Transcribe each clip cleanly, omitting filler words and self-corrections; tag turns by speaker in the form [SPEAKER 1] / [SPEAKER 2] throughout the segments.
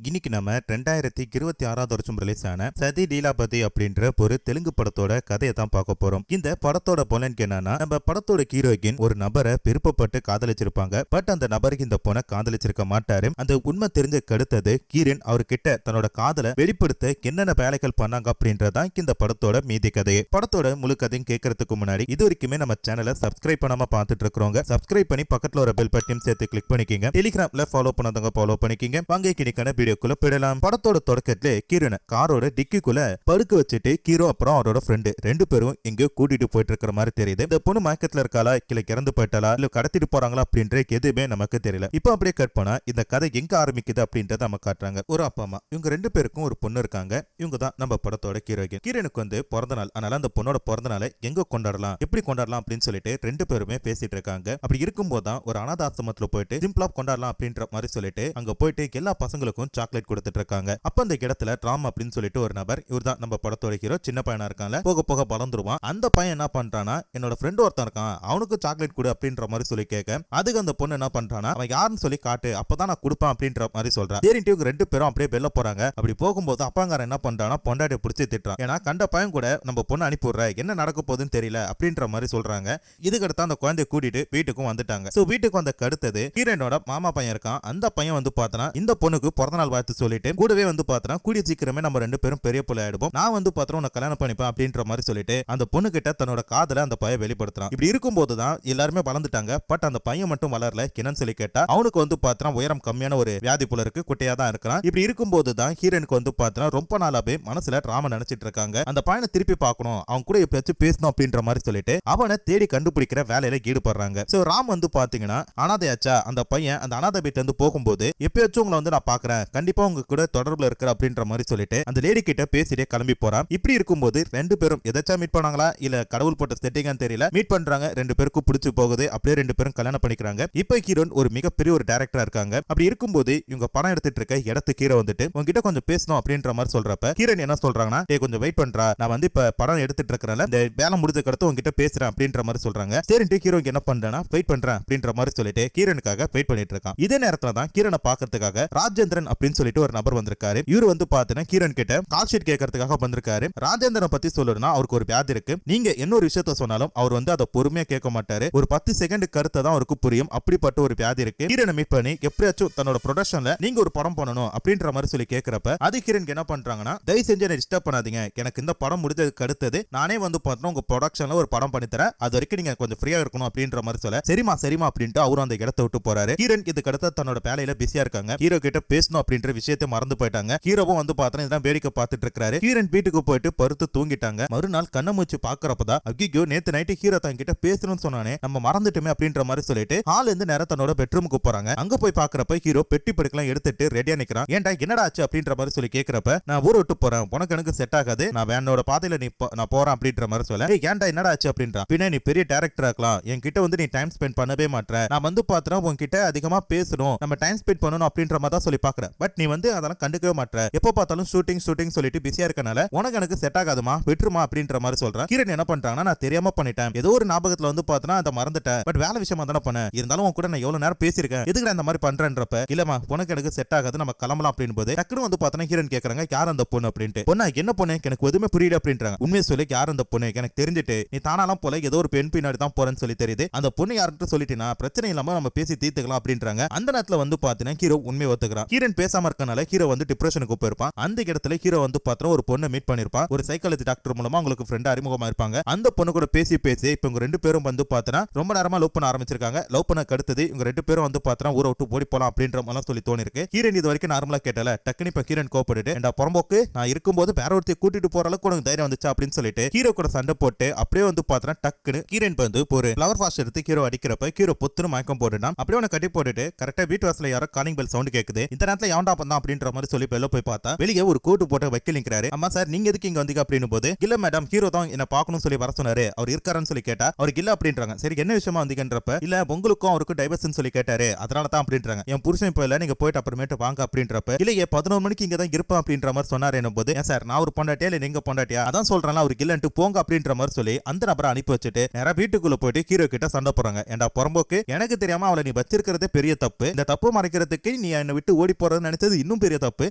[SPEAKER 1] இன்னைக்கு நம்ம 2026 வருஷம் ரிலீஸ் ஆன சதி லீலாபதி அப்படின்ற ஒரு தெலுங்கு படத்தோட கதையை தான் பார்க்க போறோம். இந்த படத்தோட பொலனுக்கு என்னன்னா, நம்ம படத்தோட ஹீரோயின் ஒரு நபரை விருப்பப்பட்டு காதலிச்சிருப்பாங்க. பட் அந்த நபருக்கு இந்த பொண்ணை காதலிச்சிருக்க மாட்டாரு. அந்த உண்மை தெரிஞ்ச கடுத்தது ஹீரோயின் அவர்கிட்ட தன்னோட காதலை வெளிப்படுத்த என்னென்ன வேலைகள் பண்ணாங்க அப்படின்றதான் இந்த படத்தோட மீதி கதையை. படத்தோட முழு கதையும் கேட்கறதுக்கு முன்னாடி இது வரைக்குமே நம்ம சேனலை சப்ஸ்கிரைப் பண்ணாம பார்த்துட்டு இருக்கிறவங்க சப்ஸ்கிரைப் பண்ணி பக்கத்துல ஒரு பெல் பட்டன் சேர்த்து கிளிக் பண்ணிக்கங்க. டெலிகிராம்ல ஃபாலோ பண்ணாதவங்க ஃபாலோ பண்ணிக்கங்க. வாங்க கிணிக்கான வீடியோக்குள்ள போயிடலாம். படத்தோட தொடக்கத்திலே கீரனை காரோட டிக்கிக்குள்ள படுக்க வச்சுட்டு ஹீரோ அப்புறம் அவரோட ஃப்ரெண்டு ரெண்டு பேரும் எங்கேயோ கூட்டிட்டு போயிட்டு இருக்கிற மாதிரி தெரியுது. இந்த பொண்ணு மயக்கத்துல இருக்காளா, இல்ல இறந்து போயிட்டாளா, இல்ல கடத்திட்டு போறாங்களா அப்படின்ற எதுவுமே நமக்கு தெரியல. இப்போ அப்படியே கட் பண்ணா இந்த கதை எங்க ஆரம்பிக்குது அப்படின்றத நம்ம காட்டுறாங்க. ஒரு அப்பா அம்மா, இவங்க ரெண்டு பேருக்கும் ஒரு பொண்ணு இருக்காங்க. இவங்க தான் நம்ம படத்தோட ஹீரோயின். ஹீரோனுக்கு வந்து பிறந்த நாள். அதனால அந்த பொண்ணோட பிறந்த நாளை எங்க கொண்டாடலாம், எப்படி கொண்டாடலாம் அப்படின்னு சொல்லிட்டு ரெண்டு பேருமே பேசிட்டு இருக்காங்க. அப்படி இருக்கும்போது தான் ஒரு அனாதாசிரமத்துல போயிட்டு சிம்பிளா கொண்டாடலாம் அப்படின்ற மாதிரி சொல்லிட்டு அங்க போயிட்டு எல்லா பசங்களுக்கும் சாக்லேட் கொடுத்துட்டு இருக்காங்க. அப்ப அந்த இடத்துல ராம் அப்படின்னு சொல்லிட்டு ஒரு நபர், இவர் தான் நம்ம படத்தோட ஹீரோ, சின்ன பையனா இருக்கான்ல, போக போக வளர்ந்துருவான். அந்த பையன் என்ன பண்றானா, என்னோட ஃப்ரெண்ட் ஒருத்தன் இருக்கான், அவனுக்கு சாக்லேட் கொடு அப்படின்ற மாதிரி சொல்லி கேட்க, அதுக்கு அந்த பொண்ணு என்ன பண்றானா, அவன் யாருன்னு சொல்லி காட்டு, அப்பதான் நான் கொடுப்பேன் அப்படின்ற மாதிரி சொல்றான். சரின்ட்டு இவங்க ரெண்டு பேரும் அப்படியே வெளில போறாங்க. அப்படி போகும்போது அப்பாங்காரன் என்ன பண்றானா, பொண்டாட்டியை பிடிச்சி திட்டுறான். ஏன்னா கண்ட பையன் கூட நம்ம பொண்ணு அனுப்பிடுற, என்ன நடக்க போகுதுன்னு தெரியல அப்படின்ற மாதிரி சொல்றாங்க. இதுக்கடுத்து அந்த குழந்தைய கூட்டிட்டு வீட்டுக்கும் வந்துட்டாங்க. சோ வீட்டுக்கு வந்த கடுத்தது ஹீரோனோட மாமா பையன் இருக்கான். அந்த பையன் வந்து பார்த்தனா இந்த பொண்ணுக்கு பிறந்த நாள் வாழ்த்து சொல்லிட்டு கூடவே வந்து பார்த்தனா கூடிய சீக்கிரமே நம்ம ரெண்டு பேரும் பெரிய பிள்ளை ஆயிடுவோம், நான் வந்து பார்த்தா உன்னை கல்யாணம் பண்ணிப்பேன் அப்படின்ற மாதிரி சொல்லிட்டு அந்த பொண்ணு கிட்ட தன்னோட காதலை அந்த பையன் வெளிப்படுத்துறான். இப்படி இருக்கும்போது தான் எல்லாருமே வளர்ந்துட்டாங்க. பட் அந்த பையன் மட்டும் வளரல. என்னன்னு சொல்லி கேட்டா அவனுக்கு வந்து பார்த்தா உயரம் கம்மியான ஒரு வியாதி போல இருக்கு, குட்டையா தான் இருக்கிறான். இப்படி இருக்கும்போது தான் ஹீரோனுக்கு வந்து பார்த்தா ரொம்ப நாளாவே மனசுல ராம நினைச்சிட்டு இருக்காங்க. அந்த பையனை திருப்பி பார்க்கணும், அவன் கூட எப்பயாச்சும் பேசணும் அப்படின்ற மாதிரி சொல்லிட்டு அவனை தேடி கண்டுபிடிக்கிற வேலையில ஈடுபடுறாங்க. சோ ராம் வந்து பாத்தீங்கன்னா அனாதையாச்சா, அந்த பையன் அந்த அனாதை வீட்டுல இருந்து போகும்போது எப்பயாச்சும் உங்களை வந்து நான் பாக்குறேன், கண்டிப்பா உங்க கூட தொடர்புல இருக்கிற அப்படின்ற மாதிரி சொல்லிட்டு அந்த லேடி கிட்ட பேசிட்டே கிளம்பி போறான். இப்படி இருக்கும்போது ரெண்டு பேரும் எதாச்சா மீட் பண்ணாங்களா இல்ல கடவுள் போட்ட செட்டிங்கான்னு தெரியல, மீட் பண்றாங்க. ரெண்டு பேருக்கும் பிடிச்சு போகுது. அப்படியே ரெண்டு பேரும் கல்யாணம் பண்ணிக்கிறாங்க. இப்ப ஹீரோன் ஒரு மிகப்பெரிய ஒரு டைரக்டரா இருக்காங்க. அப்படி இருக்கும்போது இவங்க படம் எடுத்துட்டு இருக்க இடத்துக்கு ஹீரோ வந்துட்டு உங்ககிட்ட கொஞ்சம் பேசணும் அப்படின்ற மாதிரி சொல்றப்ப ஹீரோன் என்ன சொல்றாங்கன்னா, டேய் கொஞ்சம் வெயிட் பண்றா, நான் வந்து இப்ப படம் எடுத்துட்டு இருக்கறனால இந்த வேலை முடிஞ்சதுக்கு அடுத்து உங்ககிட்ட பேசுறேன் அப்படின்ற மாதிரி சொல்றாங்க. சரின்ட்டு ஹீரோ என்ன பண்றானா, வெயிட் பண்றேன் அப்படின்ற மாதிரி சொல்லிட்டு ஹீரோனுக்காக வெயிட் பண்ணிட்டு இருக்கான். இதே நேரத்துல தான் ஹீரோனை பாக்கிறதுக்காக ராஜேந்திரன் அப்படின்னு சொல்லிட்டு ஒரு நபர் வந்திருக்காரு. இவர் வந்து பாத்தீங்கன்னா ஹீரோன் கிட்ட கால் ஷீட் கேட்கறதுக்காக வந்திருக்காரு. ராஜேந்திரன் பத்தி சொல்லணும்னா அவருக்கு ஒரு வியாதி இருக்கு. நீங்க என்ன ஒரு விஷயத்த சொன்னாலும் அவர் வந்து அதை பொறுமையா கேட்க மாட்டாரு. ஒரு 10 செகண்ட் கருத்தை தான் அவருக்கு புரியும். அப்படிப்பட்ட ஒரு வியாதி இருக்கு. ஹீரோனை மீட் பண்ணி எப்படியாச்சும் தன்னோட ப்ரொடக்ஷன்ல நீங்க ஒரு படம் பண்ணணும் அப்படின்ற மாதிரி சொல்லி கேட்கறப்ப அது ஹீரோன் என்ன பண்றாங்கன்னா, தயவு செஞ்சு என்ன டிஸ்டர்ப் பண்ணாதீங்க, எனக்கு இந்த படம் முடிஞ்சதுக்கு அடுத்தது நானே வந்து பார்த்தோம் உங்க ப்ரொடக்ஷன்ல ஒரு படம் பண்ணி தரேன், அது வரைக்கும் நீங்க கொஞ்சம் ஃப்ரீயா இருக்கணும் அப்படின்ற மாதிரி சொல்ல, சரிமா சரிமா அப்படின்ட்டு அவரும் அந்த இடத்தை விட்டு போறாரு. ஹீரோன் இதுக்கு அடுத்து தன்னோட வேலையில பிஸியா இருக்காங்க. ஹீரோ கிட்ட பேசணும் அப்படின்ற விஷயத்தை மறந்து போயிட்டாங்க. ஹீரோவும் வந்து பார்த்தா இதான் வேடிக்கை பார்த்துட்டு இருக்காரு. ஹீரோன் வீட்டுக்கு போயிட்டு படுத்து தூங்கிட்டாங்க. மறுநாள் கண்ண மூச்சு பாக்குறப்பதான் ஐயோ நேத்து நைட்டு ஹீரோ தான் கிட்ட பேசணும்னு சொன்னானே, நம்ம மறந்துட்டுமே அப்படின்ற மாதிரி சொல்லிட்டு ஹால் இருந்து நேரா தன்னோட பெட்ரூமுக்கு போறாங்க. அங்க போய் பாக்குறப்ப ஹீரோ பெட்டி படுக்கலாம் எடுத்துட்டு ரெடியா நிக்கிறான். ஏன்டா என்னடா ஆச்சு அப்படின்ற மாதிரி சொல்லி கேக்குறப்ப, நான் ஊரை விட்டு போறேன், உனக்கு எனக்கு செட் ஆகாது, நான் வேனோட பாதையில நான் போறேன் அப்படின்ற மாதிரி சொல்ல, ஏன்டா என்னடா ஆச்சு அப்படின்றான். பின்ன நீ பெரிய டைரக்டர் ஆக்கலாம், என்கிட்ட வந்து நீ டைம் ஸ்பெண்ட் பண்ணவே மாட்டேற, நான் வந்து பாத்துறேன் உன்கிட்ட அதிகமா பேசணும், நம்ம டைம் ஸ்பெண்ட் பண்ணணும் அப்படின்ற மாதிரி தான் சொல்லி பாக்குறேன். பட் நீ வந்து அதெல்லாம் கண்டுக்கவே மாட்டேற, எப்போ பார்த்தாலும் ஷூட்டிங் ஷூட்டிங் சொல்லிட்டு பிஸியா இருக்கனால உனக்கு எனக்கு செட் ஆகாதுமா, விட்டுருமா அப்படின்ற மாதிரி சொல்றேன். ஹீரோன் என்ன பண்றாங்கன்னா, நான் தெரியாம பண்ணிட்டேன், ஏதோ ஒரு ஞாபகத்துல வந்து பார்த்தனா அதை மறந்துட்டேன், பட் வேலை விஷயமா தானே பண்ண, இருந்தாலும் உன் கூட நான் எவ்வளவு நேரம் பேசியிருக்கேன், எதுக்கு இந்த மாதிரி பண்றேன்றப்ப, இல்லமா உனக்கு எனக்கு செட் ஆகாது, நம்ம கிளம்பலாம் அப்படின்னு போது டக்குனு வந்து பார்த்தனா ஹீரோன் கேக்குறாங்க, யார் அந்த பொண்ணு அப்படின்ட்டு. பொண்ணா என்ன பொண்ணு, எனக்கு எதுவுமே புரியல அப்படின்றாங்க. உண்மையை சொல்லி யார் அந்த பொண்ணு, எனக்கு தெரிஞ்சுட்டு நீ தானாலாம் போல ஏதோ ஒரு பெண் பின்னாடி தான் போறேன்னு சொல்லி தெரியுது, அந்த பொண்ணு யாருன்னு சொல்லிட்டுனா பிரச்சனை இல்லாம நம்ம பேசி தீர்த்துக்கலாம் அப்படின்றாங்க. அந்த நேரத்துல வந்து பாத்தீங்கன்னா ஹீரோ உண்மையை ஒத்துக்கிறான். ஹீரோன் பேசாம இருக்கனால ஹீரோ வந்து டிப்ரெஷனுக்கு போயிருப்பான். அந்த இடத்துல ஹீரோ வந்து பார்த்தா ஒரு பொண்ணை மீட் பண்ணிருப்பான். ஒரு சைக்காலஜி டாக்டர் மூலமா உங்களுக்கு ஃப்ரெண்ட் அறிமுகமா இருப்பாங்க. அந்த பொண்ணு கூட பேசி பேசி இப்ப இவங்க ரெண்டு பேரும் வந்து பார்த்தா ரொம்ப நேரமா லவ் பண்ண ஆரம்பிச்சிருக்காங்க. லவ் பண்ண கடுத்தது இவங்க ரெண்டு பேரும் வந்து பார்த்தா ஊரை விட்டு ஓடி போலாம் அப்படின்ற மாதிரி சொல்லி தோணி இருக்கு. ஹீரோன் இது வரைக்கும் நார்மலா கேட்டல, டக்குனு இப்ப ஹீரோன் கோபப்பட்டு, என்டா புறம்போக்கு, நான் இருக்கும்போது வேற ஒருத்தைய கூட்டிட்டு போற அளவுக்கு உனக்கு தைரியம் வந்துச்சா அப்படின்னு சொல்லிட்டு ஹீரோ கூட சண்டை போட்டு அப்படியே வந்து பார்த்தா டக்குனு ஹீரோன் வந்து ஒரு ஃப்ளவர் வாஷ் எடுத்து ஹீரோ அடிக்கிறப்ப ஹீரோ பொத்துன்னு மயக்கம் போட்டுட்டான். அப்படியே உன கட்டி போட்டுட்டு கரெக்டா வீட்டு வாசல யாரோ காலிங் பெல் சவுண்ட் கேக்குது. இந்த நேரத்துல எவன்டா பண்ணா அப்படின்ற மாதிரி சொல்லி வெளில போய் பார்த்தா வெளியே ஒரு கோட்டு போட்டு வக்கீல் நிக்கிறாரு. அம்மா சார் நீங்க எதுக்கு இங்க வந்தீங்க அப்படின்னு போது, இல்ல மேடம் ஹீரோ தான் என்ன பார்க்கணும் சொல்லி வர சொன்னாரு, அவர் இருக்காருன்னு சொல்லி கேட்டா அவருக்கு இல்ல அப்படின்றாங்க. சரி என்ன விஷயமா வந்தீங்கன்றப்ப, இல்ல உங்களுக்கும் அவருக்கும் டைவர்ஸ்னு சொல்லி கேட்டாரு, அதனால தான் அப்படின்றாங்க. என் புருஷன் இப்ப இல்ல, நீங்க போயிட்டு அப்புறமேட்டு வாங்க அப்படின்றப்ப, இல்லையே 11 மணிக்கு இங்க தான் இருப்பேன் அப்படின்ற மாதிரி சொன்னாரு. என்ன போது, ஏன் சார் நான் ஒரு பொண்டாட்டியா இல்ல நீங்க பொண்டாட்டியா, அதான் சொல்றேன் அவருக்கு இல்லன்ட்டு போங்க அப்படின்ற மாதிரி சொல்லி அந்த நபரை அனுப்பி வச்சுட்டு நேரா வீட்டுக்குள்ள போயிட்டு ஹீரோ கிட்ட சண்டை போறாங்க. ஏண்டா புறம்போக்கு, எனக்கு தெரியாம அவளை நீ வச்சிருக்கிறதே பெரிய தப்பு, இந்த தப்பு மறைக்கிறதுக்கு நீ என்ன விட்டு ஓடி போறதுன்னு நினைச்சது இன்னும் பெரிய தப்பு.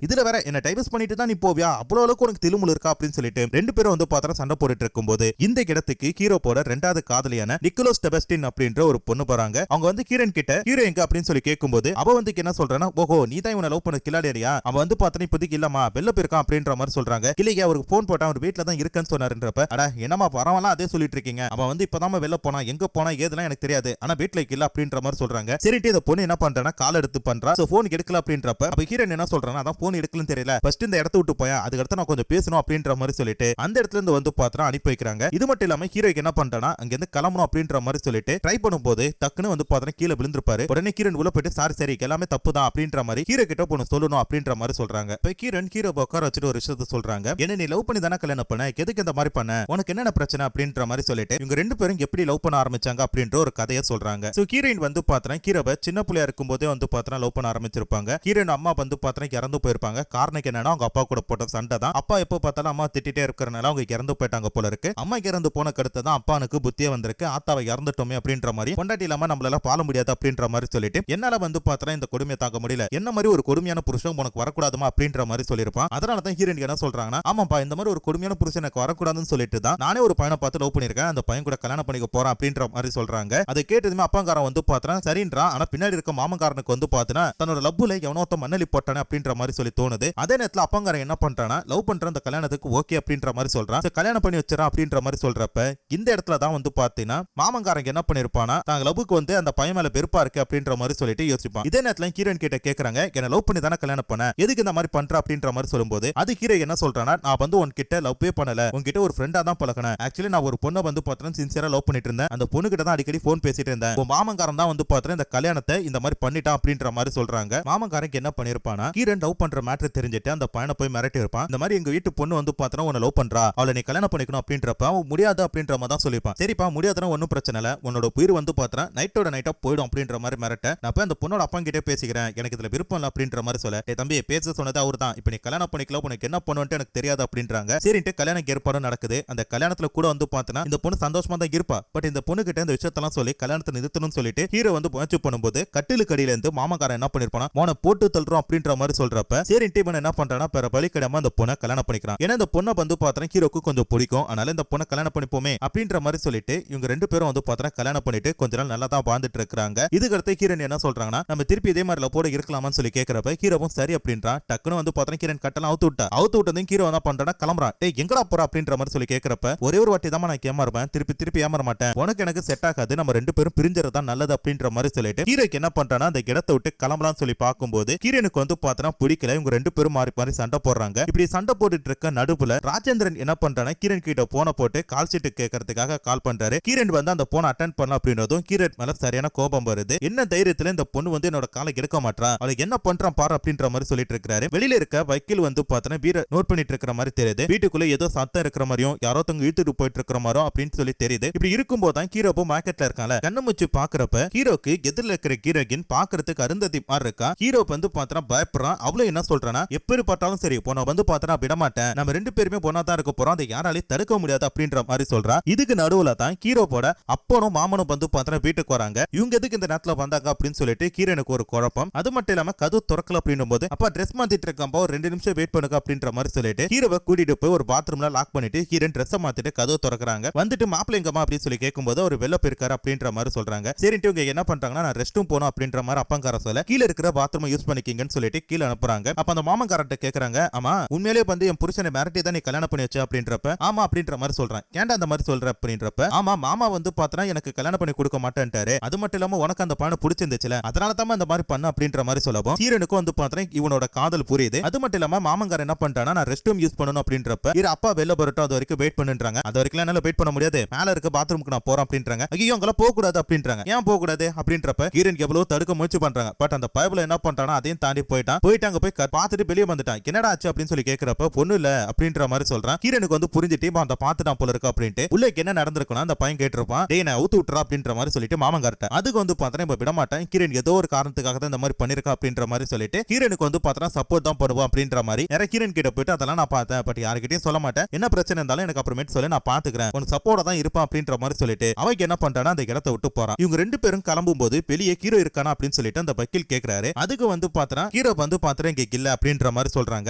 [SPEAKER 1] இதுல வேற என்ன டைவர்ஸ் பண்ணிட்டு தான் நீ போவியா, அவ்வளவு அளவுக்கு உனக்கு திலுமுல் இருக்கா அப்படின்னு சொல்லிட்டு ரெண்டு பேரும் வந்து பார்த்தா சண்டை போட்டுட்டு இருக்கும்போது இந்த இடத்துக்கு ஹீரோவோட ரெண்டாவது காதலியான நிக்கோலஸ் செபஸ்டின் அப்படின்ற ஒரு பொண்ணு போறாங்க. அவங்க வந்து ஹீரோயின் கிட்ட ஹீரோ எங்க அப்படின்னு சொல்லி கேட்கும்போது அவ வந்து என்ன சொல்றானா, ஓஹோ நீ தான் இவனை லவ் பண்ண கில்லாடியா, அவன் வந்து பார்த்தா இப்போதைக்கு இல்லமா வெளில போயிருக்கான் அப்படின்ற மாதிரி சொல்றாங்க. இல்லையா அவருக்கு போன் போட்டா அவர் வீட்டுல தான் இருக்குன்னு சொன்னாருன்றப்ப, அட என்னமா பரவாயில்ல அதே சொல்லிட்டு இருக்கீங்க, அவன் வந்து இப்பதான் வெளில போனா, எங்க போனா ஏதெல்லாம் எனக்கு தெரியாது, ஆனா வீட்டுல இல்ல அப்படின்ற மாதிரி சொல்றாங்க. சரிட்டு இந்த பொண்ணு என்ன பண்றானா கால் எடுத்து பண்றா. சோ போன் எடுக்கல அப்படின்றப்ப அப்ப ஹீரோயின் என்ன சொல்றானா, அதான் போன் எடுக்கலன்னு தெரியல, ஃபர்ஸ்ட் இந்த இடத்த விட்டு போயா, அதுக்கடுத்து நான் கொஞ்சம் பேசணும் அப்படின்ற மாதிரி சொல்லிட்டு அந்த இடத்துல இருந்து வந்து பார்த்தா அனுப்பி வைக்கிறாங்க. இது மட்டும் இல்லாம ஹீரோக்கு என்ன பண்றானா அங்க இருந்து கிளம்பணும் அப்படின்ற மாதிரி சொல்லிட்டு ட்ரை பண்ணும்போது டக்குன்னு வந்து பார்த்தா கீழே விழுந்திருப்பாரு. உடனே ஹீரோயின் உள்ள போயிட்டு சரி எல்லாமே தப்பு தான் அப்படின்ற மாதிரி ஹீரோ கிட்ட பொண்ணு சொல்லணும் அப்படின்ற மாதிரி சொல்றாங்க. இப்ப ஹீரோ உட்கார வச்சுட்டு ஒரு விஷயத்த சொல்றாங்க, என்ன நீ லவ் பண்ணி தானே கல்யாணம் பண்ண, எதுக்கு இந்த மாதிரி பண்ண, உனக்கு என்னென்ன பிரச்சனை அப்படின்ற மாதிரி சொல்லிட்டு இவங்க ரெண்டு பேரும் எப்படி லவ் பண்ண ஆரம்பிச்சாங்க அப்படின்ற ஒரு கதையை சொல்றாங்க. சோ ஹீரோயின் வந்து பார்த்தா ஹீரோவை சின்ன பிள்ளையா இருக்கும் போதே வந்து பார்த்தா லவ் பண்ண ஆரம்பிச்சிருப்பாங்க. ஹீரோயின் அம்மா வந்து பார்த்தா இறந்து போயிருப்பாங்க. காரணம் என்னன்னா அவங்க அப்பா கூட போட்ட சண்டை தான். அப்பா எப்போ பார்த்தாலும் அம்மா திட்டிட்டே இருக்கிறனால அவங்க இறந்து போயிட்டாங்க போல இருக்கு. அம்மா இறந்து போன கடுத்து தான் அப்பானுக்கு புத்தியே வந்திருக்கு, ஆத்தாவை இறந்துட்டோமே அப்படின்ற மாதிரி, பொண்டாட்டி இல்லாம நம்மளால வாழ முடியாது அப்படின்ற மாதிரி சொல்லிட்டு என்னால வந்து பார்த்தா இந்த கொடுமையை தாங்க முடியல, என்ன மாதிரி ஒரு கொடுமையான புருஷன் உனக்கு வரக்கூடாதுமா அப்படின்ற மாதிரி சொல்லிருப்பான். அதனால தான் ஹீரோயின் என்ன சொல்றாங்கன்னா, ஆமாப்பா இந்த மாதிரி ஒரு கொடுமையான புருஷன் எனக்கு வரக்கூடாதுன்னு சொல்லிட்டு தான் நானே ஒரு பையனை பார்த்து லவ் பண்ணிருக்கேன், அந்த பையன் கூட கல்யாணம் பண்ணிக்க போறான் அப்படின்ற மாதிரி சொல்றாங்க. அதை கேட்டதுமே அப்பாங்காரன் வந்து பார்த்தா சரின்றான். ஆனா பின்னாடி இருக்க மாமங்காரனுக்கு வந்து பார்த்தா தன்னோட லவ்ல எவனோத்த மண்ணலி போட்டானே அப்படின்ற மாதிரி சொல்லி தோணுது. அதே நேரத்துல அப்பாங்காரன் என்ன பண்றானா, லவ் பண்ற அந்த கல்யாணத்துக்கு ஓகே அப்படின்ற மாதிரி சொல்றான். கல்யாணம் பண்ணி வச்சிடறான் அப்படின்ற மாதிரி சொல்றப்ப இந்த இடத்துல தான் வந்து பாத்தீங்கன்னா மாமங்காரங்க என்ன பண்ணிருப்பானா, தாங்க லவ்வுக்கு வந்து அந்த பையன் மேல வெறுப்பா இருக்கு அப்படின்ற மாதிரி சொல்லிட்டு யோசிப்பான். இதே நேரத்துல ஹீரோயின் கிட்ட கேக்குறாங்க, என்ன லவ் பண்ணி தானே கல்யாணம் பண்ண, எதுக்கு இந்த மாதிரி பண்ற அப்படின்ற மாதிரி சொல்லும்போது அது ஹீரோ என்ன சொல்றானா, நான் வந்து உன்கிட்ட லவ்வே பண்ணல, உன்கிட்ட ஒரு ஃப்ரெண்டா தான் பழகினேன். ஆக்சுவலி நான் ஒரு பொண்ணை வந்து பார்த்தா சின்சியரா லவ் பண்ணிட்டு இருந்தேன், அந்த பொண்ணு கிட்ட தான் அடிக்கடி போன் பேசிட்டு இருந்தேன். உன் மாமங்காரன் தான் வந்து பார்த்தா இந்த கல்யாணத்தை இந்த மாதிரி பண்ணிட்டான் அப்படின்ற மாதிரி சொல்றாங்க. மாமங்காரங்க என்ன பண்ணிருப்பானா, ஹீரோயின் லவ் பண்ற மேட்டர் தெரிஞ்சுட்டு அந்த பையனை போய் மிரட்டி இருப்பான். இந்த மாதிரி எங்க வீட்டு பொண்ணு வந்து பார்த்தா உன்னை லவ் பண்றா, அவளை நீ கல்யாணம் பண்ணிக்கணும் அப்படின்றப்ப அவன் முடியாது அப்படின்ற மாதிரி தான் சொல்லிப்பான். சரிப்பா முடியாதுன்னா ஒன்னும் பிரச்சனை இல்ல, உன்னோட உயிர் வந்து பார்த்தா நைட்டோட நைட்டா போயிடும் அப்படின்ற மாதிரி மிரட்ட, நான் போய் அந்த பொண்ணோட அப்பா கிட்டே பேசிக்கிறேன், எனக்கு இதுல விருப்பம் இல்ல அப்படின்ற மாதிரி சொல்ல, தம்பி பேச சொன்னது அவர் தான், இப்ப நீ கல்யாணம் பண்ணிக்கலாம், உனக்கு என்ன பண்ணுவேன்ட்டு எனக்கு தெரியாது அப்படின்றாங்க. சரின்ட்டு கல்யாணம் ஏற்பாடு நடக்குது. அந்த கல்யாணத்துல கூட வந்து பார்த்தா இந்த பொண்ணு சந்தோஷமா தான் இருப்பா. பட் இந்த பொண்ணு கிட்ட இந்த விஷயத்தெல்லாம் சொல்லி கல்யாணத்தை நிறுத்தணும்னு சொல்லிட்டு ஹீரோ வந்து முயற்சி பண்ணும்போது கட்டிலுக்கு அடியில இருந்து மாமக்காரன் என்ன பண்ணிருப்பானா, மோனை போட்டு தள்ளுறோம் அப்படின்ற மாதிரி சொல்றப்ப சரின்ட்டு இவன் என்ன பண்றானா, பிற வழி கிடையாம அந்த பொண்ணை கல்யாணம் பண்ணிக்கிறான். ஏன்னா இந்த பொண்ணை வந்து பார்த்தா ஹீரோக்கு கொஞ்சம் பிடிக்கும், அதனால இந்த பொண்ணை கல்யாணம் பண்ணிப்போமே அப்படின்ற மாதிரி சொல்லிட்டு இவங்க ரெண்டு பேரும் வந்து பார்த்தா கல்யாணம் பண்ணிட்டு கொஞ்ச நாள் நல்லா தான் வாழ்ந்துட்டு இருக்காங்க. இதுக்கடுத்து ஹீரோயின் என்ன சொல்றாங்கன்னா, நம்ம திருப்பி இதே மாதிரி லவ்வோட இருக்கலாமான்னு சொல்லி கேட்கறப்ப ஹீரோவும் சரி அப்படின்றான். டக்குன்னு வந்து பார்த்தா ஹீரோயின் கட்டலாம் அவுத்து விட்டதும் ஹீரோ என்ன பண்றானா, கிளம்புறான். டேய் எங்கடா போற அப்படின்ற மாதிரி சொல்லி கேட்கறப்ப ஒரே ஒரு வாட்டி தான் நான் ஏமாறுவேன், திருப்பி ஏமாற மாட்டேன், உனக்கு எனக்கு செட் ஆகாது, நம்ம ரெண்டு பேரும் பிரிஞ்சறதா நல்லது அப்படின்ற மாதிரி சொல்லிட்டு ஹீரோக்கு என்ன பண்றானா அந்த இடத்தை விட்டு கிளம்பலாம்னு சொல்லி பார்க்கும்போது ஹீரோனுக்கு வந்து பார்த்தா பிடிக்கல. இவங்க ரெண்டு பேரும் மாறி சண்டை போடுறாங்க. இப்படி சண்டை போட்டுட்டு இருக்க நடுவுல ராஜேந்திரன் என்ன பண்றானா, ஹீரோன் கிட்ட போன போட்டு கால் சீட்டு கேட்கறதுக்காக கால் பண்றாரு. ஹீரோன் வந்து அந்த போனை அட்டென்ட் பண்ணலாம் அப்படின்றதும் ஹீரோன் மேல சரியான கோபம் வருது. என்ன தைரியத்துல இந்த பொண்ணு வந்து என்னோட காலை எடுக்க மாட்டா, அவளுக்கு என்ன பண்றான் பாரு அப்படின்ற மாதிரி சொல்லிட்டு இருக்காரு. வெளியில இருக்க வக்கீல் வந்து பார்த்தா வீர நோட் பண்ணிட்டு இருக்கிற மாதிரி தெரியுது. வீட்டுக்குள்ள ஏதோ சத்தம் இருக்கிற மாதிரியும் யாரோ தங்க இழுத்துட்டு போயிட்டு இருக்கிற மாதிரியும் அப்படின்னு சொல்லி தெரியுது. இப்படி இருக்கும்போது தான் ஹீரோ மார்க்கெட்ல இருக்காங்க. கண்ணு முச்சு பாக்குறப்ப ஹீரோக்கு எதிரில் இருக்கிற ஹீரோயின் பாக்குறதுக்கு அருந்ததி மாதிரி இருக்கா. ஹீரோ வந்து பார்த்தா பயப்படுறான். அவளும் என்ன சொல்றானா, எப்படி பார்த்தாலும் சரி பொண்ணை வந்து பார்த்தா விட மாட்டேன், நம்ம ரெண்டு பேருமே பொண்ணா தான் இருக்க போறோம், அதை யாராலையும் தடுக்க முடியாது அப்படின்ற மாதிரி சொல்றா. இதுக்கு நடுவுல தான் ஹீரோவோட அப்பனும் மாமனும் வந்து பார்த்தா வீட்டுக்கு வராங்க. இவங்க எதுக்கு இந்த நேரத்துல வந்தாங்க அப்படின்னு சொல்லிட்டு ஹீரோனுக்கு ஒரு குழப்பம். அது மட்டும் இல்லாம கதவு திறக்கல அப்படின்னும் போது அப்பா ட்ரெஸ் மாத்திட்டு இருக்கப்போ ஒரு 2 நிமிஷம் வெயிட் பண்ணுங்க அப்படின்ற மாதிரி சொல்லிட்டு ஹீரோவை கூட்டிட்டு போய் ஒரு பாத்ரூம்ல லாக் பண்ணிட்டு ஹீரோயின் ட்ரெஸ் மாத்திட்டு கதவு திறக்கறாங்க. வந்துட்டு மாப்பிள்ளைங்கம்மா அப்படின்னு சொல்லி கேட்கும்போது ஒரு வெள்ள போயிருக்காரு அப்படின்ற மாதிரி சொல்றாங்க. சரின்ட்டு இவங்க என்ன பண்றாங்கன்னா, நான் ரெஸ்ட் ரூம் போகணும் அப்படின்ற மாதிரி அப்பங்கார சொல்ல கீழே இருக்கிற பாத்ரூம் யூஸ் பண்ணிக்கிங்கன்னு சொல்லிட்டு கீழே அனுப்புறாங்க. அப்ப அந்த மாமங்காரட்ட கேக்குறாங்க, ஆமா உண்மையிலேயே வந்து என் புருஷனை மிரட்டி தான் நீ கல்யாணம் பண்ணி வச்ச அப்படின்றப்ப ஆமா அப்படின்ற மாதிரி சொல்றேன். ஏன்டா அந்த மாதிரி சொல்ற அப்படின்றப்ப ஆமா மாமா வந்து பார்த்தா எனக்கு கல்யாணம் பண்ணி கொடுக்க மாட்டேன்ட்டாரு, அது மட்டும் இல்லாம உனக்கு அந்த பையனை பிடிச்சிருந்துச்சுல அதனால தான் அந்த மாதிரி பண்ண அப்படின்ற மாதிரி சொல்லவும் ஹீரோனுக்கு வந்து பார்த்தா இவனோட காதல் புரியுது. அது மட்டும் இல்லாம மாமங்கார என்ன பண்றானா, நான் ரெஸ்ட் ரூம் யூஸ் பண்ணணும் அப்படின்றப்ப இரு அப்பா வெளில போறட்டும் அது வரைக்கும் வெயிட் பண்ணுன்றாங்க. அது வரைக்கும் என்னால வெயிட் பண்ண முடியாது, மேல இருக்க பாத்ரூமுக்கு நான் போறேன் அப்படின்றாங்க. ஐயோ அங்கெல்லாம் போக கூடாது அப்படின்றாங்க. ஏன் போக கூடாது அப்படின்றப்ப ஹீரோயின் எவ்வளவு தடுக்க முயற்சி பண்றாங்க. பட் அந்த பைபிள் என்ன பண்றானா அதையும் தாண்டி போயிட்டு அங்க போய் பார்த்துட்டு வெளியே வந்துட்டான். என்னடா ஆச்சு அப்படின்னு சொல்லி கேட்கறப்ப பொண்ணு இல்ல அப்படின்ற மாதிரி சொல்றான். ஹீரோனுக்கு வந்து புரிஞ்சுட்டு அந்த பார்த்துட்டான் போல இருக்கு அப்படின்ட்டு உள்ளேக்கு என்ன நடந்திருக்குன்னா அந்த பையன் கேட்டிருப்பான், டேய் நான் அவுத்து விட்டுறா அப்படின்ற மாதிரி சொல்லிட்டு மாமங்கார்ட்ட அதுக்கு வந்து பார்த்தா இப்ப விட மாட்டேன், ஹீரோயின் ஏதோ ஒரு காரணத்துக்காக தான் இந்த மாதிரி பண்ணிருக்கா அப்படின்ற மாதிரி சொல்லிட்டு ஹீரோனுக்கு வந்து பார்த்தா சப்போர்ட் தான் பண்ணுவோம் அப்படின்ற மாதிரி நிறைய ஹீரோயின் கிட்ட போயிட்டு அதெல்லாம் நான் பார்த்தேன், பட் யாருக்கிட்டையும் சொல்ல மாட்டேன், என்ன பிரச்சனை இருந்தாலும் எனக்கு அப்புறமேட்டு சொல்லி நான் பாத்துக்கிறேன், உனக்கு சப்போர்ட்டா தான் இருப்பான் அப்படின்ற மாதிரி சொல்லிட்டு அவங்க என்ன பண்றானா அந்த இடத்தை விட்டு போறான். இவங்க ரெண்டு பேரும் கிளம்பும் போது வெளியே ஹீரோ இருக்கானா அப்படின்னு சொல்லிட்டு அந்த வக்கீல் கேக்குறாரு. அதுக்கு வந்து பார்த்தா ஹீரோ வந்து பாத்திரம் இங்க இல்ல அப்படின்ற மாதிரி சொல்றாங்க.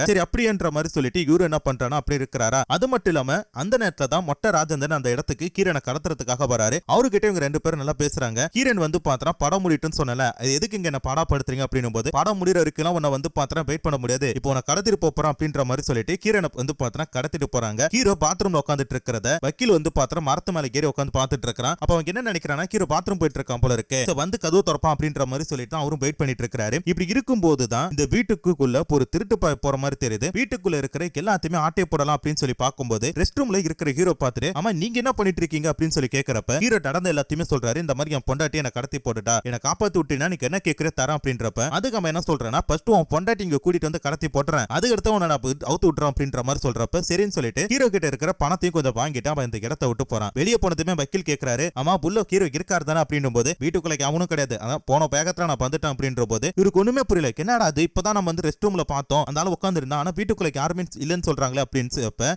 [SPEAKER 1] சரி அப்படின்ற மாதிரி சொல்லிட்டு இவரு என்ன பண்றானா அப்படி இருக்கிறாரா. அது மட்டும் இல்லாம அந்த நேரத்துல தான் மொட்டை ராஜேந்திரன் அந்த இடத்துக்கு கீரனை கடத்துறதுக்காக வராரு. அவர்கிட்ட இவங்க ரெண்டு பேரும் நல்லா பேசுறாங்க. கீரன் வந்து பாத்திரம் படம் முடிட்டுன்னு சொன்னல, எதுக்கு இங்க என்ன பாடாப்படுத்துறீங்க அப்படின்னு போது, படம் முடிகிற வரைக்கும் உன்னை வந்து பாத்திரம் வெயிட் பண்ண முடியாது, இப்போ உன்னை கடத்திட்டு போறோம் அப்படின்ற மாதிரி சொல்லிட்டு கீரனை வந்து பாத்திரம் கடத்திட்டு போறாங்க. ஹீரோ பாத்ரூம்ல உட்காந்துட்டு இருக்கிறத வக்கீல் வந்து பாத்திரம் மரத்து மேல ஏறி உட்காந்து பாத்துட்டு இருக்கான். அப்ப அவங்க என்ன நினைக்கிறானா, ஹீரோ பாத்ரூம் போயிட்டு இருக்கான் போல இருக்கு, வந்து கதவு திறப்பான் அப்படின்ற மாதிரி சொல்லிட்டு அவரும் வெயிட் பண்ணிட்டு இருக்காரு. இப்படி இருக்கும் போதுதான் இந்த வீட்டுக்குள்ள ஒரு திருட்டு போற மாதிரி தெரியுது. வீட்டுக்குள்ள இருக்கிற எல்லாத்தையுமே ஆட்டை போடலாம் அப்படின்னு சொல்லி பார்க்கும்போது ரெஸ்ட் ரூம்ல இருக்கிற ஹீரோ பார்த்துட்டு, ஆமா நீங்க என்ன பண்ணிட்டு இருக்கீங்க அப்படின்னு சொல்லி கேட்கறப்ப ஹீரோ நடந்த எல்லாத்தையுமே சொல்றாரு. இந்த மாதிரி என் பொண்டாட்டி என்ன கடத்தி போட்டுட்டா, என்ன காப்பாத்தி விட்டீங்கன்னா நீங்க என்ன கேட்கிற தரம் அப்படின்றப்ப அதுக்கு அவன் என்ன சொல்றானா, ஃபர்ஸ்ட் உன் பொண்டாட்டி இங்க கூட்டிட்டு வந்து கடத்தி போட்டுறேன், அதுக்கு அடுத்து உன்னை நான் அவுத்து விட்டுறேன் அப்படின்ற மாதிரி சொல்றப்ப சரின்னு சொல்லிட்டு ஹீரோ கிட்ட இருக்கிற பணத்தையும் கொஞ்சம் வாங்கிட்டு அவன் இந்த இடத்தை விட்டு போறான். வெளியே போனதுமே வக்கீல் கேட்கிறாரு, ஆமா புள்ள ஹீரோ இருக்காரு தானே அப்படின்னும் போது வீட்டுக்குள்ள அவனும் கிடையாது, அதான் போன வேகத்துல நான் வந்துட்டேன் அப்படின்ற போது இவருக்கு ஒண்ணுமே புரியல. என்னடா அது இப்பதான் நம்ம வந்து ரெஸ்ட் ரூம்ல பார்த்தோம், அந்த ஆளு உட்கார்ந்து இருந்தா, ஆனா வீட்டுக்குள்ள யாருமே இல்லன்னு சொல்றாங்களே அப்படின்னு.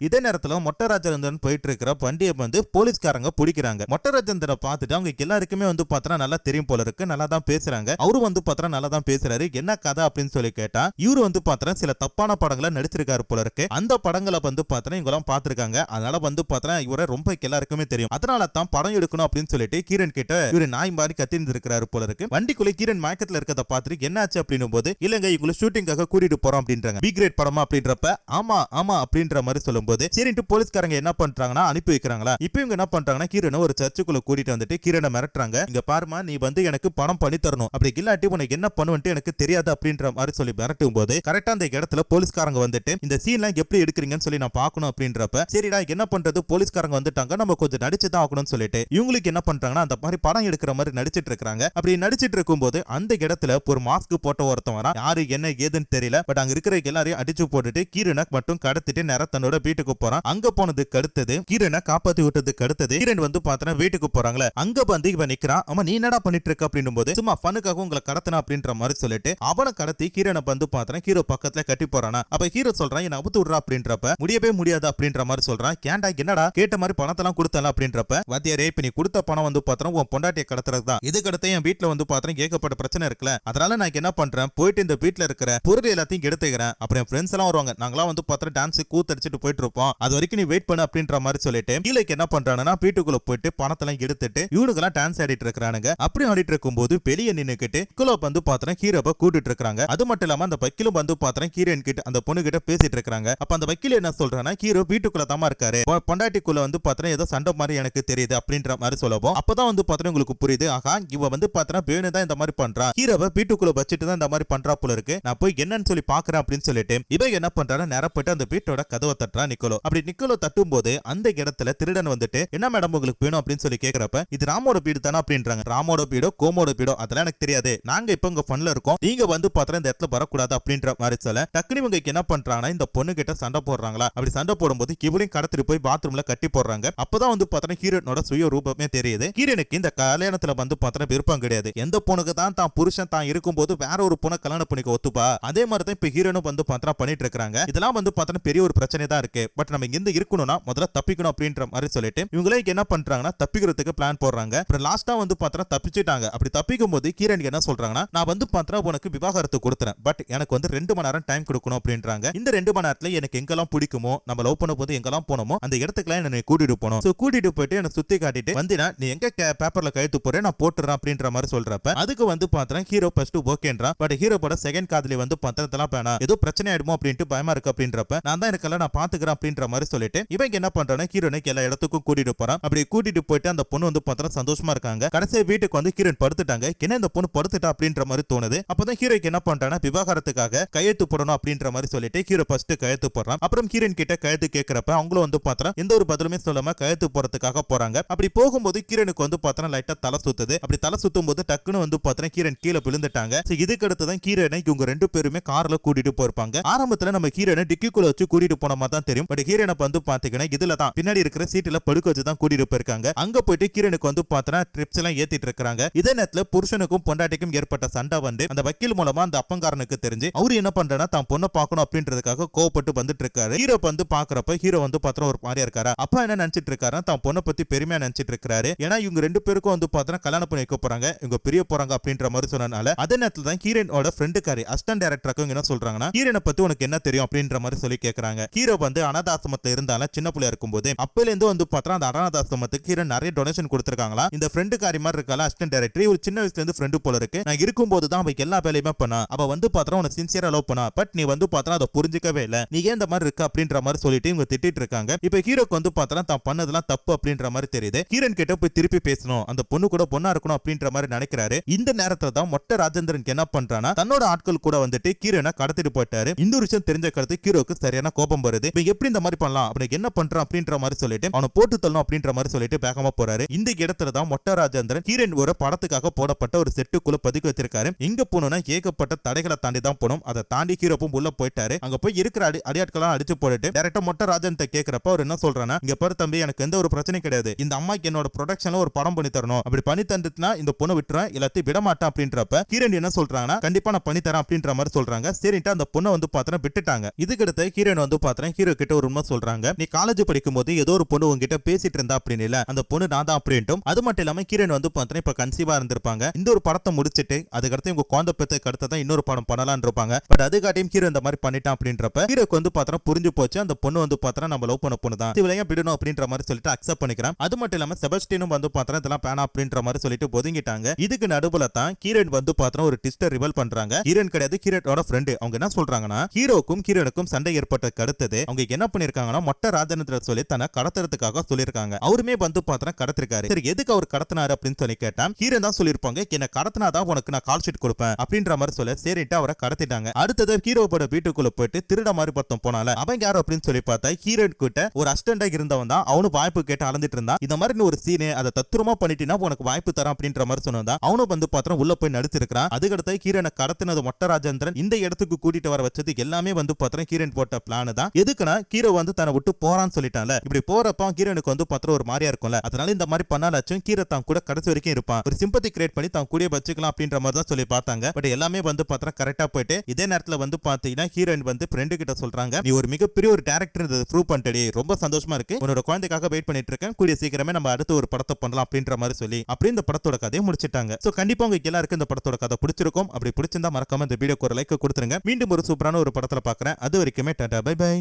[SPEAKER 1] இதே நேரத்துல மொட்டை ராஜேந்திரன் போயிட்டு இருக்கிற வண்டியை வந்து போலீஸ்காரங்க பிடிக்கிறாங்க. மொட்டை ராஜேந்திரனை பார்த்துட்டு அவங்க எல்லாருக்குமே வந்து பார்த்தா நல்லா தெரியும் போல இருக்கு, நல்லா தான் பேசுறாங்க. அவரு வந்து பார்த்தா நல்லா தான் பேசுறாரு. என்ன கதை அப்படின்னு சொல்லி கேட்டா, இவரு வந்து பார்த்தா சில தப்பான படங்களை நடிச்சிருக்காரு போல இருக்கு. அந்த படங்களை வந்து பார்த்தா இவங்கெல்லாம் பார்த்திருக்காங்க. அதனால வந்து பார்த்தா இவரை ரொம்ப எல்லாருக்குமே தெரியும். அதனால தான் படம் எடுக்கணும் அப்படின்னு சொல்லிட்டு கீரன் கிட்ட இவரு நாய் மாதிரி கத்தின்னு இருக்கிறாரு போல இருக்கு. வண்டிக்குள்ள கீரன் மயக்கத்துல இருக்கிறத பார்த்துட்டு என்னாச்சு அப்படின்னும் போது, இல்லங்க இவங்களை ஷூட்டிங்காக கூட்டிட்டு போறோம் அப்படின்றாங்க. பி கிரேட் படமா அப்படின்றப்ப ஆமா ஆமா அப்படின்ற மாதிரி சொல்லும்போது சரின்ட்டு போலீஸ்காரங்க என்ன பண்றாங்கன்னா அனுப்பி வைக்கிறாங்களா. இப்போ இவங்க என்ன பண்றாங்கன்னா கீரனை ஒரு சர்ச்சுக்குள்ள கூட்டிட்டு வந்துட்டு கீரனை மிரட்டுறாங்க. இங்க பாருமா நீ வந்து எனக்கு பணம் பண்ணி தரணும், அப்படி இல்லாட்டி உனக்கு என்ன பண்ணுவேன்ட்டு எனக்கு தெரியாது அப்படின்ற மாதிரி சொல்லி மிரட்டும் போது கரெக்டா அந்த இடத்துல போலீஸ்காரங்க வந்துட்டு இந்த சீன்லாம் எப்படி எடுக்கிறீங்கன்னு சொல்லி நான் பார்க்கணும் அப்படின்றப்ப சரிடா என்ன பண்றது போலீஸ்காரங்க வந்துட்டாங்க, நம்ம கொஞ்சம் நடிச்சுதான் ஆகணும்னு சொல்லிட்டு இவங்களுக்கு என்ன பண்றாங்கன்னா அந்த மாதிரி படம் எடுக்கிற மாதிரி நடிச்சிட்டு இருக்காங்க. அப்படி நடிச்சிட்டு இருக்கும்போது அந்த இடத்துல ஒரு மாஸ்க் போட்ட ஒருத்தன் வரா. யாரு என்ன ஏதுன்னு தெரியல, பட் அங்க இருக்கிற எல்லாரையும் அடிச்சு போட்டுட்டு கீரனை மட்டும் கடத்திட்டு நேரா தன்னோட வீட்டுக்கு போறான். அங்க போனதுக்கு அடுத்தது கீரனை காப்பாத்தி விட்டதுக்கு அடுத்தது கீரன் வந்து பார்த்தா வீட்டுக்கு போறாங்களே, அங்க வந்து இவன் நிக்கிறான். அவன் நீ என்னடா பண்ணிட்டு இருக்க அப்படின்னும் போது சும்மா ஃபனுக்காக உங்களை கடத்தினா அப்படின்ற மாதிரி சொல்லிட்டு அவனை கடத்தி கீரனை வந்து பார்த்தா ஹீரோ பக்கத்துல கட்டி போறானா. அப்ப ஹீரோ சொல்றான் என்ன அவுத்து விடுறா அப்படின்றப்ப முடியவே முடியாது அப்படின்ற மாதிரி சொல்றான். கேண்டா என்னடா கேட்ட மாதிரி பணத்தெல்லாம் கொடுத்தல அப்படின்றப்ப வாத்தியாரே இப்ப நீ கொடுத்த பணம் வந்து பார்த்தா உன் பொண்டாட்டியை கடத்துறது தான், இதுக்கு அடுத்து என் வீட்டுல வந்து பார்த்தா ஏகப்பட்ட பிரச்சனை இருக்குல்ல, அதனால நான் என்ன பண்றேன் போயிட்டு இந்த வீட்டுல இருக்கிற பொருள் எல்லாத்தையும் எடுத்துக்கிறேன், அப்புறம் ஃப்ரெண்ட்ஸ் எல்லாம் வருவாங்க, நாங்களாம் வந்து பார்த்தா டான்ஸ் கூத்தடிச்சிட்டு போயிட்டு இருப்போம், அது வரைக்கும் நீ வெயிட் பண்ணு அப்படின்ற மாதிரி சொல்லிட்டு கீழே என்ன பண்றாங்கன்னா வீட்டுக்குள்ள போயிட்டு பணத்தெல்லாம் எடுத்துட்டு இவனுக்கெல்லாம் டான்ஸ் ஆடிட்டு இருக்கானுங்க. அப்படி ஆடிட்டு இருக்கும்போது வெளியே நின்னுக்கிட்டு குலோ வந்து பார்த்தா ஹீரோவை கூட்டிட்டு இருக்காங்க. அது மட்டும் இல்லாம அந்த வக்கீலும் வந்து பார்த்தா ஹீரோயின் கிட்ட அந்த பொண்ணு கிட்ட பேசிட்டு இருக்காங்க. அப்ப அந்த வக்கீல் என்ன சொல்றானா, ஹீரோ வீட்டுக்குள்ள தான் இருக்காரு, பொண்டாட்டிக்குள்ள வந்து பார்த்தா ஏதோ சண்டை மாதிரி எனக்கு தெரியுது அப்படின்ற மாதிரி சொல்லவும் அப்பதான் வந்து பார்த்தா உங்களுக்கு புரியுது, ஆகா இவ வந்து பார்த்தா வேணுதான் இந்த மாதிரி பண்றா, ஹீரோவை வீட்டுக்குள்ள வச்சுட்டு தான் இந்த மாதிரி பண்றா போல இருக்கு, நான் போய் என்னன்னு சொல்லி பாக்குறேன் அப்படின்னு சொல்லிட்டு இவ என்ன பண்றாரு நேரா போயிட்டு அந்த வீட்டோட கதவை தட்டுறா நிக்கோலோ. அப்படி நிக்கோலோ தட்டும் போது அந்த இடத்துல திருடன் வந்துட்டு என்ன மேடம் உங்களுக்கு வேணும் அப்படின்னு சொல்லி கேக்குறப்ப இது ராமோட வீடு தானே அப்படின்றாங்க. ராமோட வீடோ கோமோட வீடோ அதெல்லாம் எனக்கு தெரியாது, நாங்க இப்ப உங்க ஃபன்ல இருக்கோம், நீங்க வந்து பார்த்தா இந்த இடத்துல வரக்கூடாது அப்படின்ற மாதிரி சொல்ல டக்குனு இவங்க என்ன பண்றாங்கன்னா இந்த பொண்ணு கிட்ட சண்டை போடுறாங்களா. அப்படி சண்டை போடும்போது இவளையும் கடத்திட்டு போய் பாத்ரூம்ல கட்டி போடுறாங்க. அப்பதான் வந்து பார்த்தா ஹீரோனோட சுய ரூபமே தெரியுது. ஹீரோனுக்கு இந்த கல்யாணத்துல வந்து பார்த்தா விருப்பம் கிடையாது. எந்த பொண்ணுக்கு தான் புருஷன் தான் இருக்கும்போது வேற ஒரு பொண்ணை கல்யாணம் பண்ணிக்க ஒத்துப்பா, அதே மாதிரி தான் இப்ப ஹீரோனும் வந்து பார்த்தா பண்ணிட்டு இருக்காங்க. இதெல்லாம் வந்து பார்த்தா பெரிய ஒரு பிரச்சனை தான் இருக்கு, பட் நம்ம இங்க இருக்கணும்னா முதல்ல தப்பிக்கணும் அப்படின்ற மாதிரி சொல்லிட்டு இவங்களே என்ன பண்றாங்கன்னா தப்பிக்கிறதுக்கு பிளான் போடுறாங்க. அப்புறம் லாஸ்டா வந்து பார்த்தா தப்பிச்சுட்டாங்க. அப்படி தப்பிக்கும் போது ஹீரோன் என்ன சொல்றாங்கன்னா நான் வந்து பார்த்தா உனக்கு விவாகரத்து கொடுத்துறேன், பட் எனக்கு வந்து 2 மணி நேரம் டைம் கொடுக்கணும் அப்படின்றாங்க. இந்த 2 மணி நேரத்துல எனக்கு எங்கெல்லாம் பிடிக்குமோ நம்ம லவ் பண்ண போது எங்கெல்லாம் போனோமோ அந்த இடத்துக்குலாம் என்ன கூட்டிட்டு போனோம். சோ கூட்டிட்டு போயிட்டு எனக்கு சுத்தி காட்டிட்டு வந்தினா நீ எங்க பேப்பர்ல கையெழுத்து போறேன் நான் போட்டுறேன் அப்படின்ற மாதிரி சொல்றப்ப அதுக்கு வந்து பார்த்தா ஹீரோ ஃபர்ஸ்ட் ஓகேன்றான். பட் ஹீரோட செகண்ட் காதலி வந்து பார்த்தா பேனா ஏதோ பிரச்சனை ஆயிடுமோ அப்படின்ட்டு பயமா இருக்கு அப்படின்றப்ப நான் தான் எனக்கெல்லாம் நான் பாத்துக்கிறேன் அப்படின்ற மாதிரி சொல்லிட்டு இவங்க என்ன பண்றாங்க ஹீரோனுக்கு எல்லா இடத்துக்கும் கூட்டிட்டு போறான். அப்படி கூட்டிட்டு போயிட்டு அந்த பொண்ணு வந்து பார்த்தா சந்தோஷமா இருக்காங்க. கடைசி வீட்டுக்கு வந்து ஹீரோன் படுத்துட்டாங்க. என்ன இந்த பொண்ணு படுத்துட்டா அப்படின்ற மாதிரி தோணுது. அப்பதான் ஹீரோக்கு என்ன பண்றானா விவாகரத்துக்காக கையெழுத்து போடணும் அப்படின்ற மாதிரி சொல்லிட்டு ஹீரோ ஃபர்ஸ்ட் கையெழுத்து போடுறான். அப்புறம் ஹீரோயின் கிட்ட கையெழுத்து கேட்கறப்ப அவங்களும் வந்து பார்த்தா எந்த ஒரு பதிலுமே சொல்லாம கையெழுத்து போறதுக்காக போறாங்க. அப்படி போகும்போது ஹீரோனுக்கு வந்து பார்த்தா லைட்டா தலை சுத்துது. அப்படி தலை சுத்தும் போது டக்குன்னு வந்து பார்த்தா ஹீரோன் கீழே விழுந்துட்டாங்க. இதுக்கு அடுத்து தான் ஹீரோனை இவங்க 2 பேருமே கார்ல கூட்டிட்டு போயிருப்பாங்க. ஆரம்பத்துல நம்ம ஹீரோனை டிக்கிக்குள்ள வச்சு கூட்டிட்டு போன மாதிரி தான் தெரியும். பட் ஹீரோனை வந்து பாத்தீங்கன்னா இதுல தான் பின்னாடி இருக்கிற சீட்ல படுக்க வச்சு தான் கூட்டிட்டு போயிருக்காங்க. அங்க போயிட்டு ஹீரோனுக்கு வந்து பார்த்தா ட்ரிப்ஸ் எல்லாம் ஏத்திட்டு இருக்காங்க. இதே நேரத்துல புருஷனுக்கும் பொண்டாட்டிக்கும் ஏற்பட்ட சண்டை வந்து அந்த வக்கீல் மூலமா அந்த அப்பங்காரனுக்கு தெரிஞ்சு அவரு என்ன பண்றானா தான் பொண்ணை பார்க்கணும் அப்படின்றதுக்காக கோவப்பட்டு வந்துட்டு இருக்காரு. ஹீரோ வந்து பாக்குறப்ப ஹீரோ வந்து பார்த்தா ஒரு மாதிரியா இருக்காரு. அப்பா என்ன நினைச்சிட்டு இருக்காரு தான் பொண்ணை பத்தி பெருமையா நினைச்சிட்டு இருக்காரு. ஏன்னா இவங்க 2 பேருக்கும் வந்து பார்த்தா கல்யாணம் பண்ணி வைக்க போறாங்க, இவங்க பிரிய போறாங்க அப்படின்ற மாதிரி சொன்னனால அதே நேரத்துல தான் ஹீரோனோட ஃப்ரெண்டு ஃப்ரெண்டுக்காரி அசிஸ்டன்ட் டைரக்டருக்கு என்ன சொல்றாங்கன்னா ஹீரோனை பத்தி உனக்கு என்ன தெரியும் அப்படின்ற மாதிரி சொல்லி கேக்குறாங்க. ஹீரோ வந்து அனாதாசிரமத்துல இருந்தாலும் சின்ன பிள்ளையா இருக்கும்போது அப்பல இருந்து வந்து பார்த்தா அந்த அனாதாசிரமத்துக்கு ஹீரோ நிறைய டொனேஷன் கொடுத்திருக்காங்களா. இந்த ஃப்ரெண்டுக்காரி மாதிரி இருக்கல அசிஸ்டன்ட் டைரக்டர் ஒரு சின்ன வயசுல இருந்து ஃப்ரெண்டு போல இருக்கு. நான் இருக்கும்போது தான் அவ எல்லா வேலையுமே பண்ணா. அவ வந்து பார்த்தா உன சின்சியரா லவ் பண்ணா. பட் நீ வந்து பார்த்தா அதை புரிஞ்சிக்கவே இல்ல. நீ ஏன் இந்த மாதிரி இருக்க அப்படின்ற மாதிரி சொல்லிட்டு இவங்க திட்டிட்டு இருக்காங்க. இப்ப ஹீரோக்கு வந்து பார்த்தா தான் பண்ணதெல்லாம் தப்பு அப்படின்ற மாதிரி தெரியுது. ஹீரோன் கிட்ட போய் திருப்பி பேசணும், அந்த பொண்ணு கூட பொண்ணா இருக்கணும் அப்படின்ற மாதிரி நினைக்கிறாரு. இந்த நேரத்துல தான் மொட்டை ராஜேந்திரன் என்ன பண்றானா தன்னோட ஆட்கள் கூட வந்துட்டு ஹீரோனை கடத்திட்டு போயிட்டாரு. இந்த ஒரு விஷயம் தெரிஞ்ச கருத்து ஹீரோக்கு சரியான கோபம் வருது. இப்ப எப்படி இந்த மாதிரி பண்ணலாம், அப்படி என்ன பண்றான் அப்படின்ற மாதிரி சொல்லிட்டு அவனை போட்டு தள்ளணும் அப்படின்ற மாதிரி சொல்லிட்டு வேகமா போறாரு. இந்த இடத்துல தான் மொட்டை ராஜேந்திரன் ஹீரோன் ஒரு படத்துக்காக போடப்பட்ட ஒரு செட்டுக்குள்ள பதுக்கி வச்சிருக்காரு. இங்க போனோம்னா ஏகப்பட்ட தடைகளை தாண்டி தான் போனோம். அதை தாண்டி ஹீரோப்பும் உள்ள போயிட்டாரு. அங்க போய் இருக்கிற அடியாட்களாம் அடிச்சு போட்டுட்டு டைரக்டா மொட்டை ராஜேந்திரன் கேக்குறப்ப அவர் என்ன சொல்றானா, இங்க பாரு தம்பி, எனக்கு எந்த ஒரு பிரச்சனையும் கிடையாது. இந்த அம்மாக்கு என்னோட ப்ரொடக்ஷன்ல ஒரு படம் பண்ணி தரணும். அப்படி பண்ணி தந்துட்டுனா இந்த பொண்ணை விட்டுறேன், எல்லாத்தையும் விட மாட்டான் அப்படின்றப்ப ஹீரோயின் என்ன சொல்றாங்கன்னா, கண்டிப்பா நான் பண்ணி தரேன் அப்படின்ற மாதிரி சொல்றாங்க. சரிட்டு அந்த பொண்ணை வந்து பாத்திரம் விட்டுட்டாங்க. இதுக்கு அடுத்து ஹீரோயின் வந்து பாத்திரம் ஹீரோ கிட்ட ஒரு உண்மை சொல்றாங்க. நீ காலேஜ் படிக்கும் போது ஏதோ ஒரு பொண்ணு உங்ககிட்ட பேசிட்டு இருந்தா அப்படின்னு இல்ல, அந்த பொண்ணு நான் தான் அப்படின்ட்டும். அது மட்டும் இல்லாம ஹீரோயின் வந்து பாத்திரம் இப்ப கன்சீவா இருந்திருப்பாங்க. இந்த ஒரு படத்தை முடிச்சிட்டு அதுக்கடுத்து உங்க குழந்தை பெத்துக்கு அடுத்து தான் இன்னொரு படம் பண்ணலாம்னு இருப்பாங்க. பட் அதுக்காட்டியும் ஹீரோ இந்த மாதிரி பண்ணிட்டான் அப்படின்றப்ப ஹீரோக்கு வந்து பாத்திரம் புரிஞ்சு போச்சு. அந்த பொண்ணு வந்து பாத்திரம் நம்ம லவ் பண்ண பொண்ணு தான், இவளையும் விடணும் அப்படின்ற மாதிரி சொல்லிட்டு அக்செப்ட் பண்ணிக்கிறான். அது மட்டும் இல்லாம செபஸ்டினும் வந்து பாத்திரம் இதெல்லாம் பேனா அப்படின்ற மாதிரி சொல்லிட்டு ஒதுங்கிட்டாங்க. இதுக்கு நடுவுல தான் ஹீரோயின் வந்து பாத்திரம் ஒரு ட்விஸ்டர் ரிவல் பண்றாங்க. ஹீரோயின் கிடையாது, ஹீரோனோட ஃப்ரெண்ட். அவங்க என்ன சொல்றாங்கன்னா, ஹீரோக்கும் ஹீரோனுக்கும் சண்டை ஏற்பட்ட அடுத்தது அவங்க என்ன பண்ணிருக்காங்கன்னா மொட்டை ராஜேந்திரன் சொல்லி தன்னை கடத்துறதுக்காக சொல்லிருக்காங்க. அவருமே வந்து பாத்திரம் கடத்திருக்காரு. சரி எதுக்கு அவர் கடத்தினாரு அப்படின்னு சொல்லி கேட்டா ஹீரோ தான் சொல்லிருப்பாங்க, என்ன கடத்தினாதான் உனக்கு நான் கால் ஷீட் கொடுப்பேன் அப்படின்ற மாதிரி சொல்ல சரிட்டு அவரை கடத்திட்டாங்க. அடுத்தது ஹீரோவோட வீட்டுக்குள்ள போயிட்டு திருட மாதிரி பத்தம் போனால அவங்க யாரும் அப்படின்னு சொல்லி பார்த்தா ஹீரோயின் கிட்ட ஒரு அசிஸ்டண்டா இருந்தவன் தான். அவனும் வாய்ப்பு கேட்டு அளந்துட்டு இருந்தான். இந்த மாதிரி ஒரு சீனு அதை தத்துரமா பண்ணிட்டீங்கன்னா உனக்கு வாய்ப்பு தரான் அப்படின்ற மாதிரி சொன்னா அவனும் வந்து பாத்திரம் உள்ள போய் நடிச்சிருக்கான். அதுக்கடுத்து ஹீரோனை கடத்தினது மொட்டை ராஜேந்திரன் இந்த இடத்துக்கு கூட்டிட்டு வர வச்சது எல்லாமே வந்து பாத்திரம் ஹீரோயின் போட்ட பிளான் தான். எதுக்குன்னா ஹீரோ வந்து தன்னை விட்டு போறான்னு சொல்லிட்டான்ல. இப்படி போறப்ப ஹீரோனுக்கு வந்து பாத்திரம் ஒரு மாதிரியா இருக்கும்ல, அதனால இந்த மாதிரி பண்ணாலாச்சும் ஹீரோ தான் கூட கடைசி வரைக்கும் இருப்பான், ஒரு சிம்பத்தி கிரியேட் பண்ணி தான் கூட வச்சுக்கலாம் அப்படின்ற மாதிரி தான் சொல்லி பார்த்தாங்க. பட் எல்லாமே வந்து பாத்திரம் கரெக்டா போயிட்டு இதே நேரத்துல வந்து பாத்தீங்கன்னா ஹீரோயின் வந்து ஃப்ரெண்டு கிட்ட சொல்றாங்க, நீ ஒரு மிகப்பெரிய ஒரு டைரக்டர் ப்ரூவ் பண்ணிட்டடி, ரொம்ப சந்தோஷமா இருக்கு, உன்னோட குழந்தைக்காக வெயிட் பண்ணிட்டு இருக்கேன், கூடிய சீக்கிரமே நம்ம அடுத்து ஒரு படத்தை பண்ணலாம் அப்படின்ற மாதிரி சொல்லி அப்படி இந்த படத்தோட கதையை முடிச்சிட்டாங்க. சோ கண்டிப்பா உங்களுக்கு எல்லாருக்கும் இந்த படத்தோட கதை பிடிச்சிருக்கும். அப்படி பிடிச்சிருந்தா மறக்காம இந்த வீடியோக்கு ஒரு லைக் கொடுத்துருங்க. மீண்டும் ஒரு சூப்பரான ஒரு படத்துல பாக்குறேன். அது வரைக்குமே டாடா பை பை.